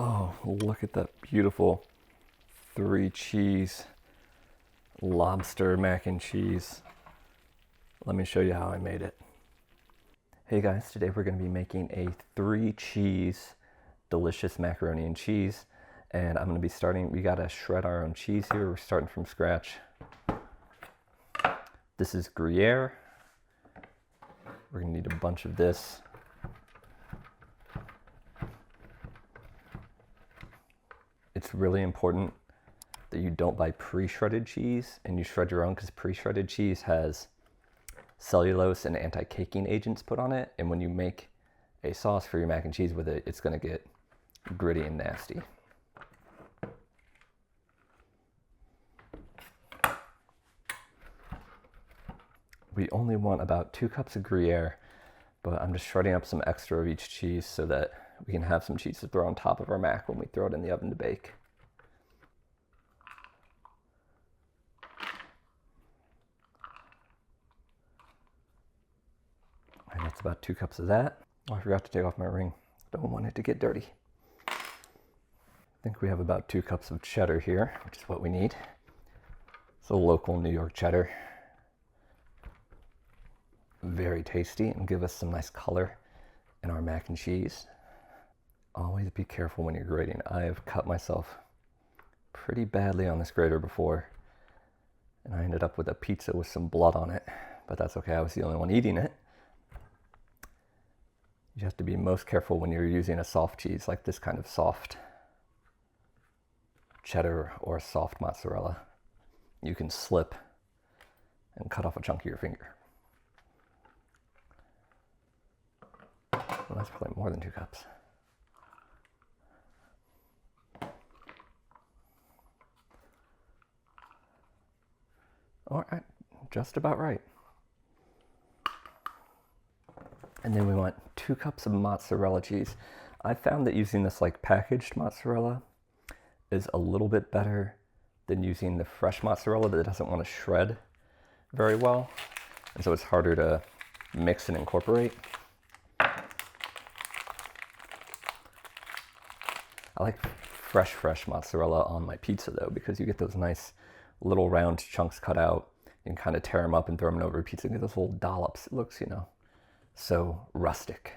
Oh, look at that beautiful 3-cheese lobster mac and cheese. Let me show you how I made it. Hey guys, today we're going to be making a 3-cheese delicious macaroni and cheese. And I'm going to be starting, we got to shred our own cheese here. We're starting from scratch. This is Gruyere. We're going to need a bunch of this. It's really important that you don't buy pre-shredded cheese and you shred your own, because pre-shredded cheese has cellulose and anti-caking agents put on it. And when you make a sauce for your mac and cheese with it, it's going to get gritty and nasty. We only want about 2 cups of Gruyere, but I'm just shredding up some extra of each cheese so that we can have some cheese to throw on top of our mac when we throw it in the oven to bake. And that's about 2 cups of that. Oh, I forgot to take off my ring. Don't want it to get dirty. I think we have about 2 cups of cheddar here, which is what we need. It's a local New York cheddar. Very tasty and give us some nice color in our mac and cheese. Always be careful when you're grating. I have cut myself pretty badly on this grater before, and I ended up with a pizza with some blood on it, but that's okay. I was the only one eating it. You have to be most careful when you're using a soft cheese like this kind of soft cheddar or soft mozzarella. You can slip and cut off a chunk of your finger. Well, that's probably more than 2 cups. All right, just about right. And then we want 2 cups of mozzarella cheese. I found that using this like packaged mozzarella is a little bit better than using the fresh mozzarella that doesn't want to shred very well. And so it's harder to mix and incorporate. I like fresh mozzarella on my pizza though, because you get those nice little round chunks cut out. You can kind of tear them up and throw them over a pizza and get those little dollops. It looks, so rustic.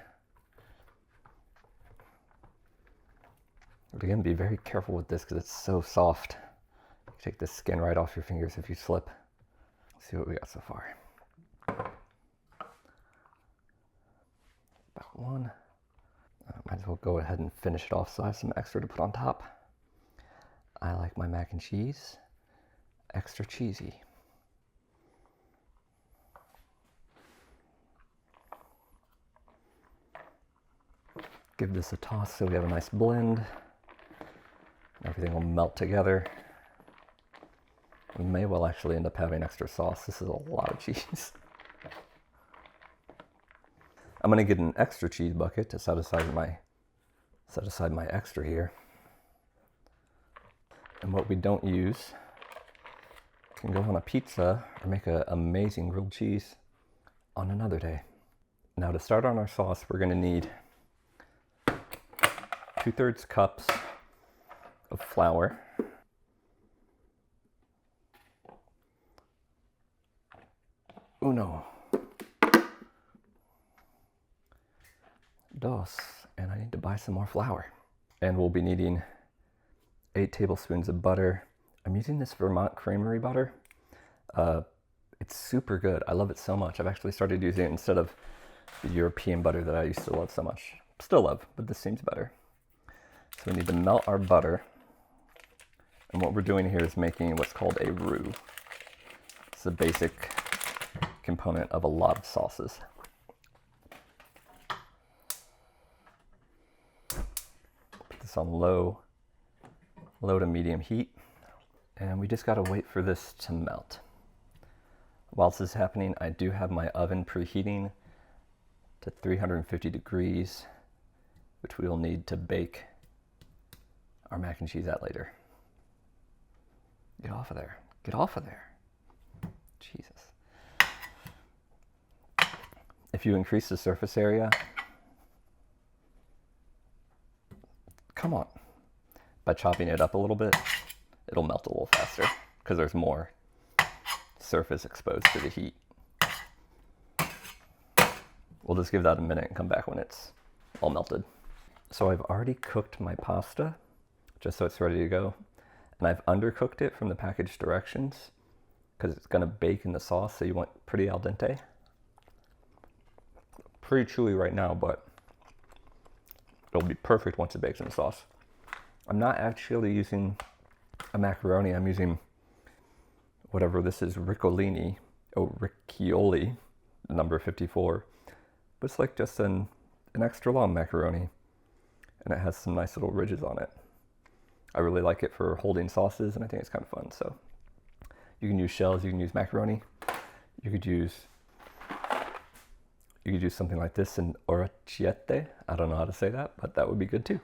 But again, be very careful with this because it's so soft. You take the skin right off your fingers if you slip. Let's see what we got so far. About 1. Might as well go ahead and finish it off so I have some extra to put on top. I like my mac and cheese extra cheesy. Give this a toss so we have a nice blend. Everything will melt together. We may well actually end up having extra sauce. This is a lot of cheese. I'm going to get an extra cheese bucket to set aside my extra here. And what we don't use can go on a pizza or make an amazing grilled cheese on another day. Now to start on our sauce, we're going to need 2/3 cups of flour. Uno. Dos. And I need to buy some more flour. And we'll be needing 8 tablespoons of butter. I'm using this Vermont Creamery butter. It's super good. I love it so much. I've actually started using it instead of the European butter that I used to love so much. Still love, but this seems better. So we need to melt our butter. And what we're doing here is making what's called a roux. It's a basic component of a lot of sauces. Put this on low to medium heat. And we just gotta wait for this to melt. While this is happening, I do have my oven preheating to 350 degrees, which we will need to bake our mac and cheese at later. Get off of there. Get off of there. Jesus. If you increase the surface area, come on, by chopping it up a little bit, it'll melt a little faster because there's more surface exposed to the heat. We'll just give that a minute and come back when it's all melted. So I've already cooked my pasta just so it's ready to go. And I've undercooked it from the package directions because it's gonna bake in the sauce, so you want pretty al dente. Pretty chewy right now, but it'll be perfect once it bakes in the sauce. I'm not actually using a macaroni, I'm using whatever this is, ricciolini, riccioli, number 54. But it's like just an extra long macaroni, and it has some nice little ridges on it. I really like it for holding sauces, and I think it's kind of fun. So you can use shells, you can use macaroni, you could use something like this, an orecchiette. I don't know how to say that, but that would be good too.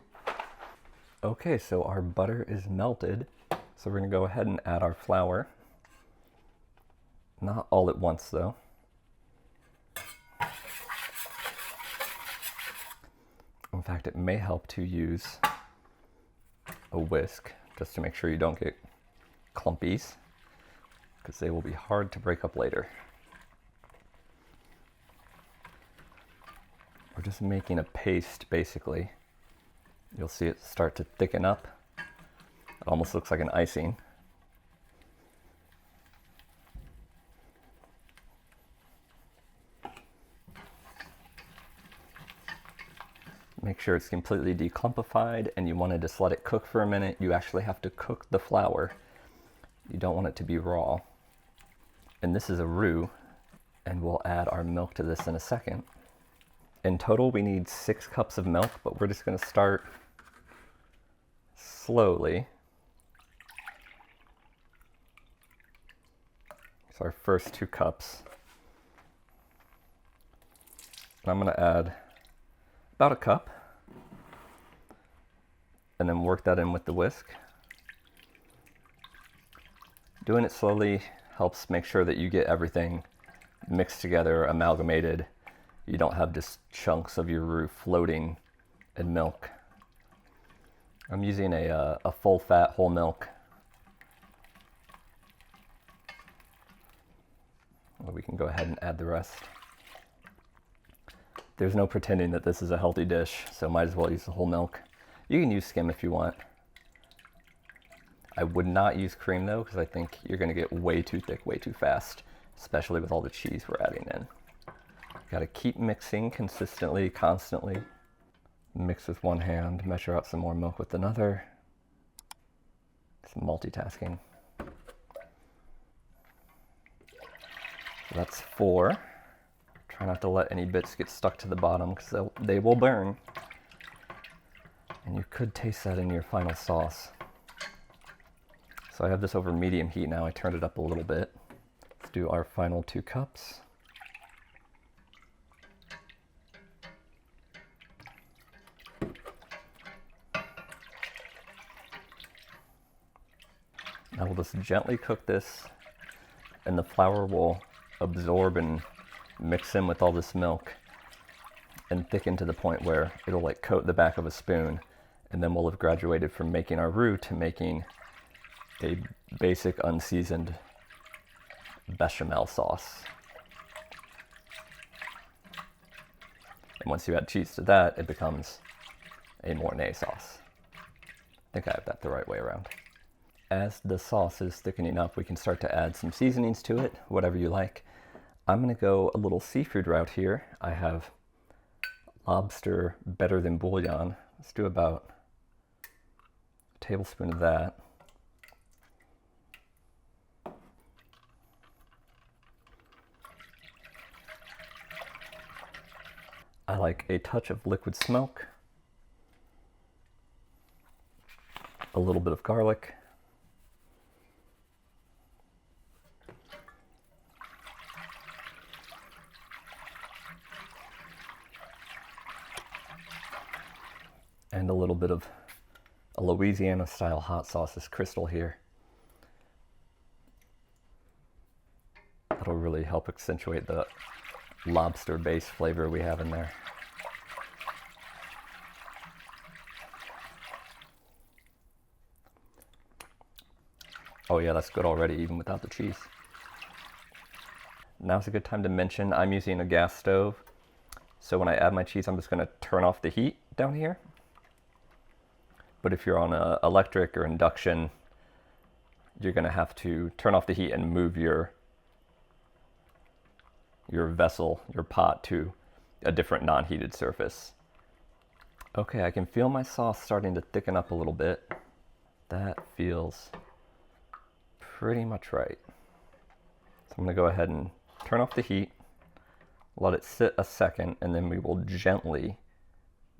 Okay, so our butter is melted. So we're gonna go ahead and add our flour. Not all at once though. In fact, it may help to use a whisk just to make sure you don't get clumpies, because they will be hard to break up later. We're just making a paste basically. You'll see it start to thicken up. It almost looks like an icing. Make sure it's completely declumpified, and you want to just let it cook for a minute. You actually have to cook the flour. You don't want it to be raw. And this is a roux, and we'll add our milk to this in a second. In total, we need 6 cups of milk, but we're just going to start slowly. So our first 2 cups. And I'm going to add about a cup, and then work that in with the whisk. Doing it slowly helps make sure that you get everything mixed together, amalgamated. You don't have just chunks of your roux floating in milk. I'm using a full fat whole milk. Well, we can go ahead and add the rest. There's no pretending that this is a healthy dish, so might as well use the whole milk. You can use skim if you want. I would not use cream though, because I think you're gonna get way too thick, way too fast, especially with all the cheese we're adding in. Gotta keep mixing consistently, constantly. Mix with one hand, measure out some more milk with another. Some multitasking. So that's 4. Try not to let any bits get stuck to the bottom, because they will burn. And you could taste that in your final sauce. So I have this over medium heat now. I turned it up a little bit. Let's do our final 2 cups. Now we'll just gently cook this, and the flour will absorb and mix in with all this milk and thicken to the point where it'll like coat the back of a spoon, and then we'll have graduated from making our roux to making a basic unseasoned bechamel sauce. And once you add cheese to that, it becomes a Mornay sauce. I think I have that the right way around. As the sauce is thickening up, we can start to add some seasonings to it, whatever you like. I'm gonna go a little seafood route here. I have lobster better than bouillon. Let's do about a tablespoon of that. I like a touch of liquid smoke, a little bit of garlic, and a little bit of a Louisiana style hot sauce, this Crystal here. That'll really help accentuate the lobster base flavor we have in there. Oh yeah, that's good already, even without the cheese. Now's a good time to mention I'm using a gas stove. So when I add my cheese, I'm just gonna turn off the heat down here. But if you're on a electric or induction, you're gonna have to turn off the heat and move your vessel, your pot, to a different non-heated surface. Okay, I can feel my sauce starting to thicken up a little bit. That feels pretty much right. So I'm gonna go ahead and turn off the heat, let it sit a second, and then we will gently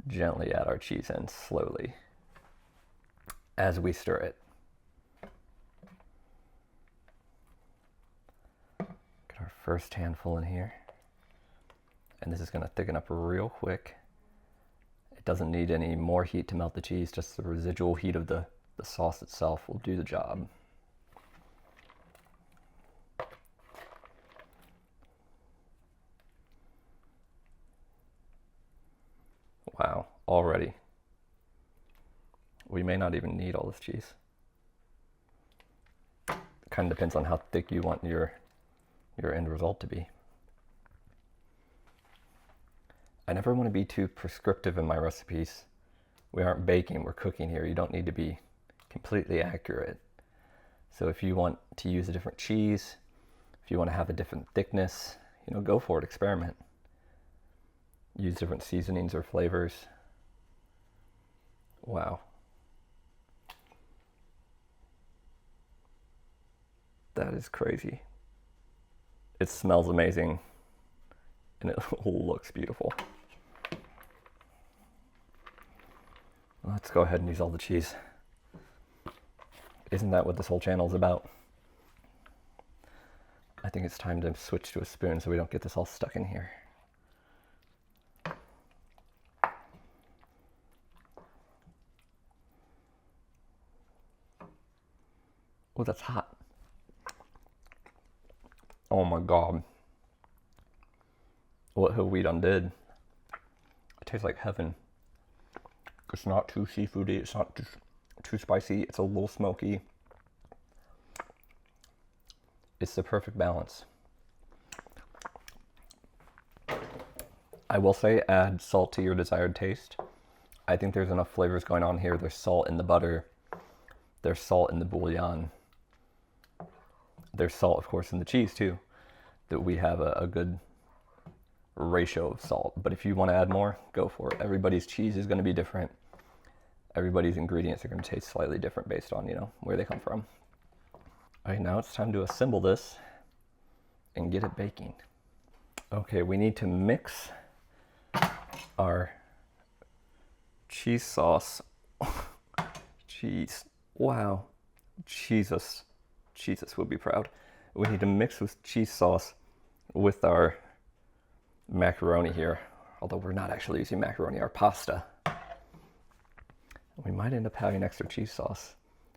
add our cheese in slowly as we stir it. Get our first handful in here. And this is gonna thicken up real quick. It doesn't need any more heat to melt the cheese, just the residual heat of the sauce itself will do the job. Wow, already. We may not even need all this cheese. It kind of depends on how thick you want your end result to be. I never want to be too prescriptive in my recipes. We aren't baking, we're cooking here. You don't need to be completely accurate. So if you want to use a different cheese, if you want to have a different thickness, go for it, experiment. Use different seasonings or flavors. Wow. That is crazy. It smells amazing and it looks beautiful. Let's go ahead and use all the cheese. Isn't that what this whole channel is about? I think it's time to switch to a spoon so we don't get this all stuck in here. Oh, that's hot. Oh my God. What have we done did? It tastes like heaven. It's not too seafoody, it's not too spicy, it's a little smoky. It's the perfect balance. I will say add salt to your desired taste. I think there's enough flavors going on here. There's salt in the butter. There's salt in the bouillon. There's salt, of course, in the cheese too. That we have a good ratio of salt. But if you want to add more, go for it. Everybody's cheese is going to be different. Everybody's ingredients are going to taste slightly different based on, where they come from. All right, now it's time to assemble this and get it baking. Okay, we need to mix our cheese sauce. Cheese. Wow. Jesus would be proud. We need to mix this cheese sauce with our macaroni here, although we're not actually using macaroni, our pasta. We might end up having extra cheese sauce,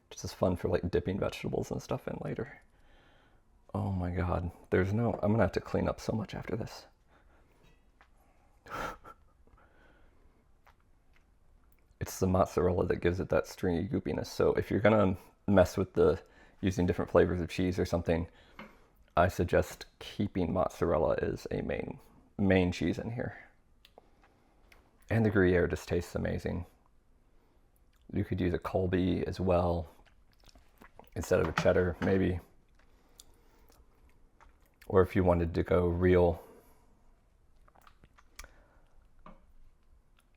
which is fun for like dipping vegetables and stuff in later. Oh my God, I'm gonna have to clean up so much after this. It's the mozzarella that gives it that stringy goopiness. So if you're gonna mess with using different flavors of cheese or something, I suggest keeping mozzarella as a main cheese in here. And the Gruyere just tastes amazing. You could use a Colby as well instead of a cheddar, maybe. Or if you wanted to go real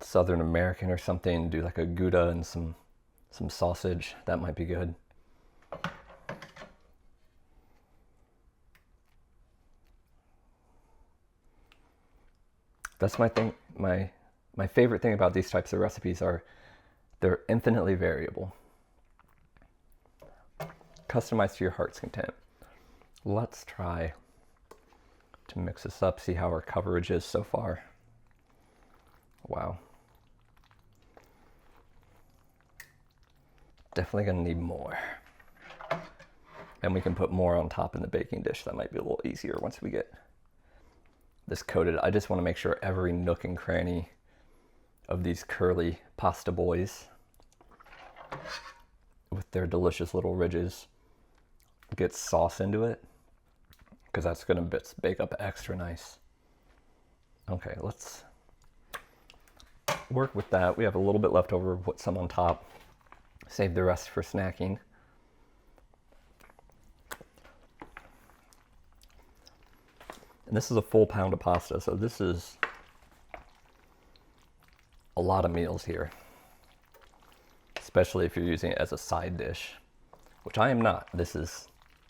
Southern American or something, do like a Gouda and some sausage, that might be good. That's my thing. My favorite thing about these types of recipes are they're infinitely variable. Customized to your heart's content. Let's try to mix this up, see how our coverage is so far. Wow. Definitely gonna need more. And we can put more on top in the baking dish. That might be a little easier once we get this coated. I just want to make sure every nook and cranny of these curly pasta boys with their delicious little ridges get sauce into it, because that's going to bake up extra nice. Okay, let's work with that. We have a little bit left over, put some on top, save the rest for snacking. And this is a full pound of pasta, so this is a lot of meals here, especially if you're using it as a side dish, which I am not. This is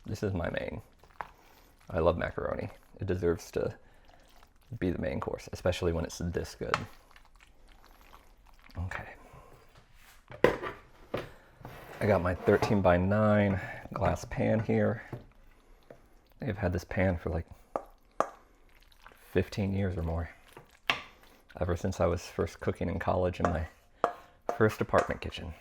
my main. I love macaroni. It deserves to be the main course, especially when it's this good. Okay. I got my 13 by 9 glass pan here. I think I've had this pan for like 15 years or more. Ever since I was first cooking in college in my first apartment kitchen.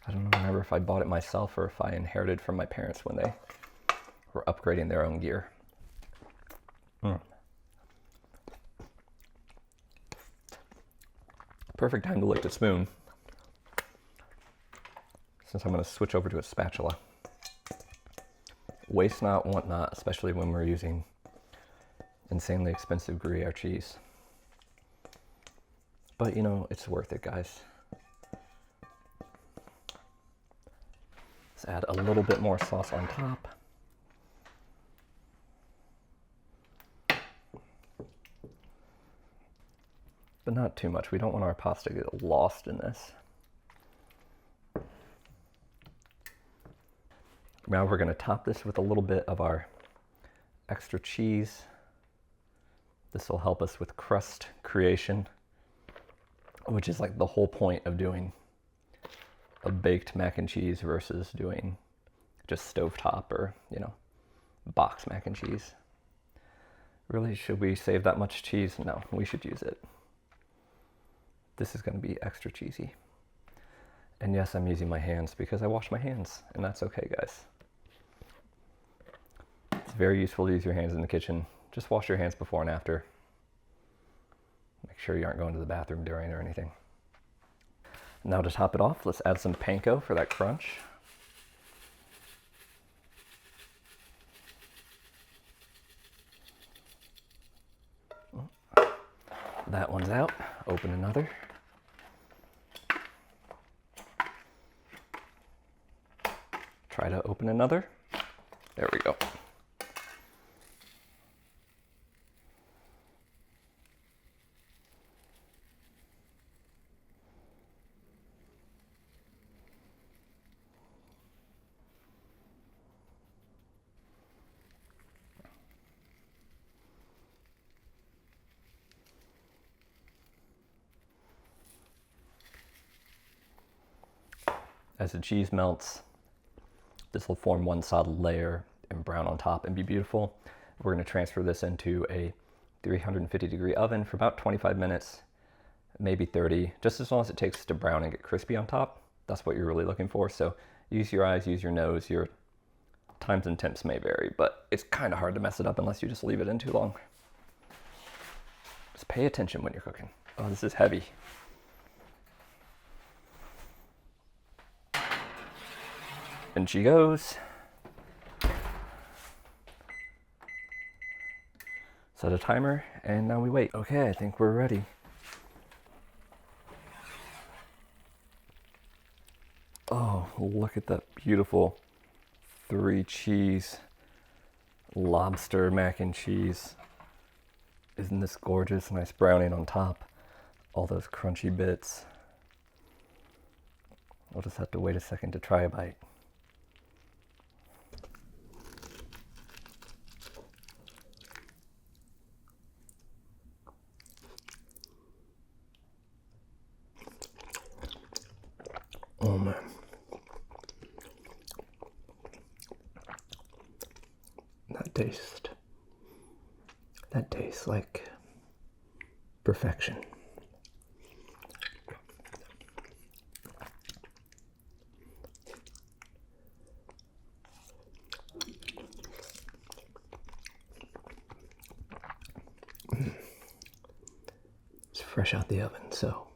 I don't remember if I bought it myself or if I inherited from my parents when they were upgrading their own gear. Perfect time to lick the spoon, since I'm going to switch over to a spatula. Waste not, want not, especially when we're using insanely expensive Gruyere cheese. But you know, it's worth it, guys. Let's add a little bit more sauce on top. But not too much. We don't want our pasta to get lost in this. Now we're going to top this with a little bit of our extra cheese. This will help us with crust creation, which is like the whole point of doing a baked mac and cheese versus doing just stovetop or, you know, box mac and cheese. Really, should we save that much cheese? No, we should use it. This is going to be extra cheesy. And yes, I'm using my hands because I wash my hands, and that's okay, guys. It's very useful to use your hands in the kitchen. Just wash your hands before and after. Make sure you aren't going to the bathroom during or anything. Now to top it off, let's add some panko for that crunch. That one's out. Open another. Try to open another. There we go. As the cheese melts, this will form one solid layer and brown on top and be beautiful. We're going to transfer this into a 350-degree oven for about 25 minutes, maybe 30, just as long as it takes to brown and get crispy on top. That's what you're really looking for. So use your eyes, use your nose. Your times and temps may vary, but it's kind of hard to mess it up unless you just leave it in too long. Just pay attention when you're cooking. Oh, this is heavy. And she goes. Set a timer, and now we wait. Okay, I think we're ready. Oh, look at that beautiful 3-cheese lobster mac and cheese. Isn't this gorgeous? Nice browning on top. All those crunchy bits. I'll just have to wait a second to try a bite. Oh man. That tastes like perfection. It's fresh out the oven, so